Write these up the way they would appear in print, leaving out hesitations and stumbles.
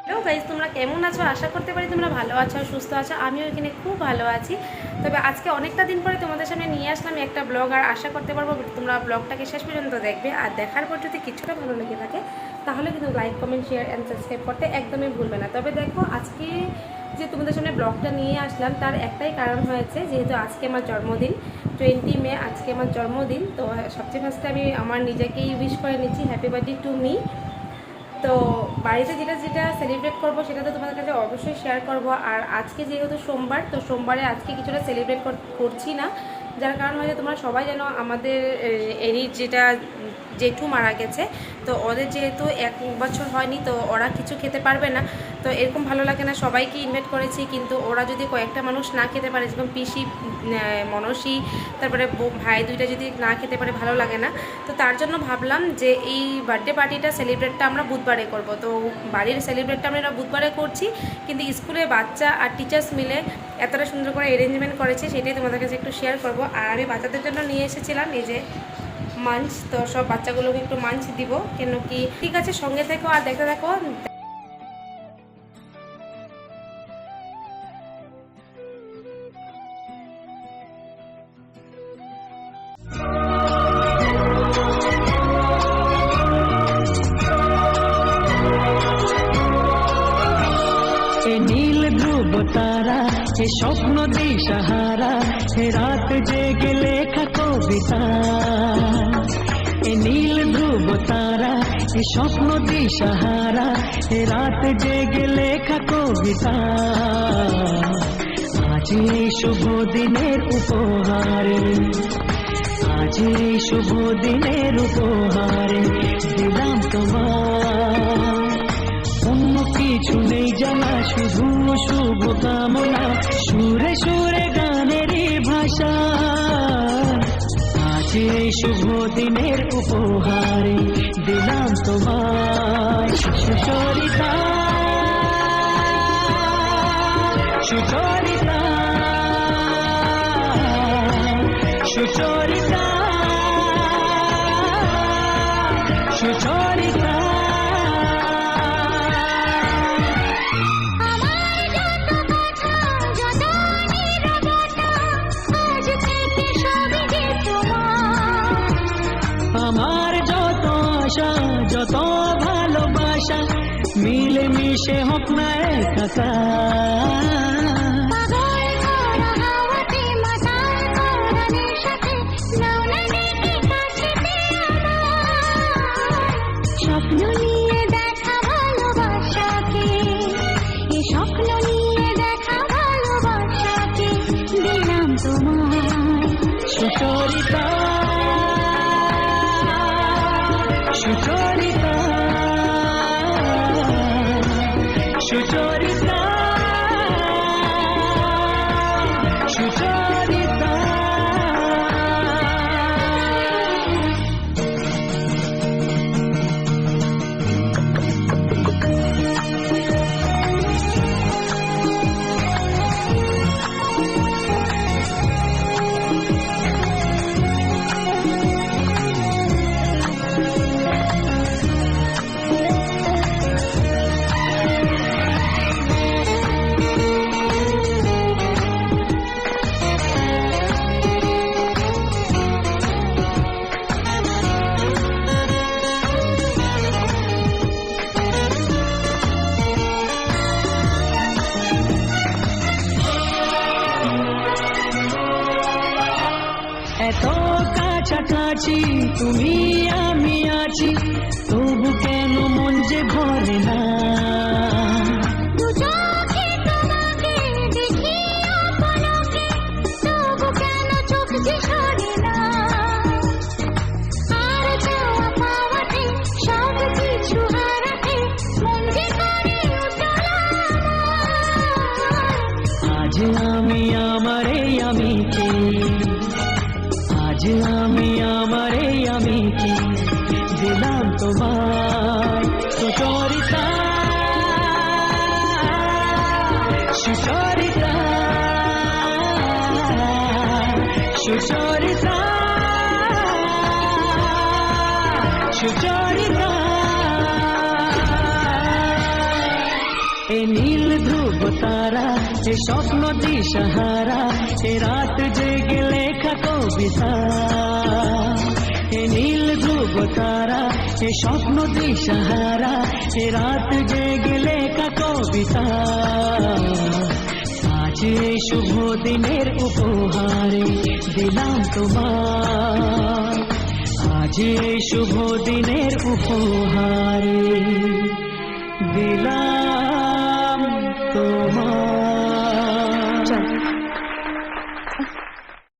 Hello guys, তোমরা কেমন আছো? আশা করতে পারি তোমরা ভালো আছো, সুস্থ আছো। আমিও এখানে খুব ভালো আছি। তবে আজকে অনেকটা দিন পরে তোমাদের সামনে নিয়ে আসলাম একটা ব্লগ, আর আশা করতে পারবো তোমরা ব্লগটাকে শেষ পর্যন্ত দেখবে। আর দেখার পর যদি কিছুটা ভালো লেগে থাকে তাহলে কিন্তু like, comment, share and subscribe করতে একদমই ভুলবে না। তবে দেখো, আজকে যে তোমাদের সামনে ব্লগটা নিয়ে আসলাম তার একটাই কারণ হয়েছে, যেহেতু আজকে আমার জন্মদিন, 20 মে আজকে আমার জন্মদিন। তো সবচেয়ে ফার্স্টে আমি আমার নিজেকেই উইশ করে নিচ্ছি, হ্যাপি বার্থডে টু মি। তো বাড়িতে যেটা যেটা সেলিব্রেট করবো সেটা তো তোমাদের কাছে অবশ্যই শেয়ার করব। আর আজকে যেহেতু সোমবার, তো সোমবারে আজকে কিছুটা সেলিব্রেট করছি না, যার কারণ হয়তো তোমরা সবাই জানো আমাদের এরই যেটা জেঠু মারা গেছে। তো ওদের যেহেতু 1 বছর হয়নি, তো ওরা কিছু খেতে পারবে না। তো এরকম ভালো লাগে না, সবাইকে ইনভাইট করেছি, কিন্তু ওরা যদি কয়েকটা মানুষ না খেতে পারে, যেমন পিসি, মনসী, তারপরে ভাই দুইটা যদি না খেতে পারে ভালো লাগে না। তো তার জন্য ভাবলাম যে এই বার্থডে পার্টিটা সেলিব্রেটটা আমরা বুধবারে করব। তো বাড়ির সেলিব্রেটটা আমরা বুধবারে করছি, কিন্তু স্কুলে বাচ্চা আর টিচার্স মিলে এতটা সুন্দর করে অ্যারেঞ্জমেন্ট করেছে, সেটাই তোমাদের কাছে একটু শেয়ার করব। আর আমি বাচ্চাদের জন্য নিয়ে এসেছিলাম এই যে মাঞ্চ। তো সব বাচ্চাগুলোকে একটু মাঞ্চ দিব, কেন কি। ঠিক আছে, সঙ্গে থেকো আর দেখতে থাকো। নীল ধ্রুব তারা, এ স্বপ্ন দিশাহারা, এ রাত জেগে লেখা কবিতা। এ নীল ধ্রুব তারা, এ স্বপ্ন দিশাহারা, এ রাত জেগে লেখা কবিতা। আজ এই শুভ দিনের উপহারে, আজ এই শুভ দিনের উপহারে দিলাম তোমার। অন্য কিছু নেই জানা, শুধু শুভ কামনা, সুরে সুরে গানেরই ভাষা। আজ এই শুভ দিনের উপহারে দিলাম তোমায় সুচরিতা, সুচরিতা, সুচরিতা, সুচরিতা। আমার যত আশা, যত ভালোবাসা, মিলে মিশে হোক না একাকার। স্বপ্ন নিয়ে দেখা ভালোবাসাকে, এই স্বপ্ন নিয়ে দেখা ভালোবাসাকে দিলাম তোমায় সুচরিতা, সুচরিতা, সুচরিতা, সুচরিতা। এত কাছাকাছি তুমি আমি আছি, তবু কেন মন যে ভরে না। দু চোখে তোমাকে দেখি অপলকে, তবু কেন চোখ যে সরে না। আর চাওয়া পাওয়াতে সব কিছু হারাতে মন যে করে উতলা। আজ আমি আমার এই আমিকে, আজ আমি আমার এই আমিকে দিলাম তোমায় সুচরিতা, সুচরিতা, সুচরিতা, সুচরিতা। এ নীল ধ্রুব তারা, এ স্বপ্ন দিশাহারা, এ রাত জেগে লেখা কবিতা। এ নীল ধ্রুব তারা, এ স্বপ্ন দিশাহারা, এ রাত জেগে লেখা কবিতা। আজ এই শুভ দিনের উপহারে দিলাম তোমার, আজ এই শুভ দিনের উপহারে দিলাম তোমার।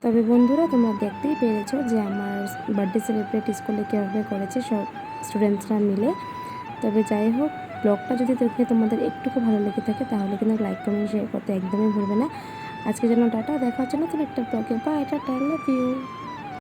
তবে বন্ধুরা তোমরা দেখতেই পেরেছো যে আমার বার্থডে সেলিব্রেট স্কুলে কীভাবে করেছে সব স্টুডেন্টসরা মিলে। তবে যাই হোক, ব্লগটা যদি দেখে তোমাদের একটুকু ভালো লেগে থাকে তাহলে কিন্তু লাইক কমেন্ট শেয়ার করতে একদমই ভুলবে না। আজকে জন্য টাটা, দেখা হচ্ছে নতুন একটা ব্লগে। Bye, tata, love you.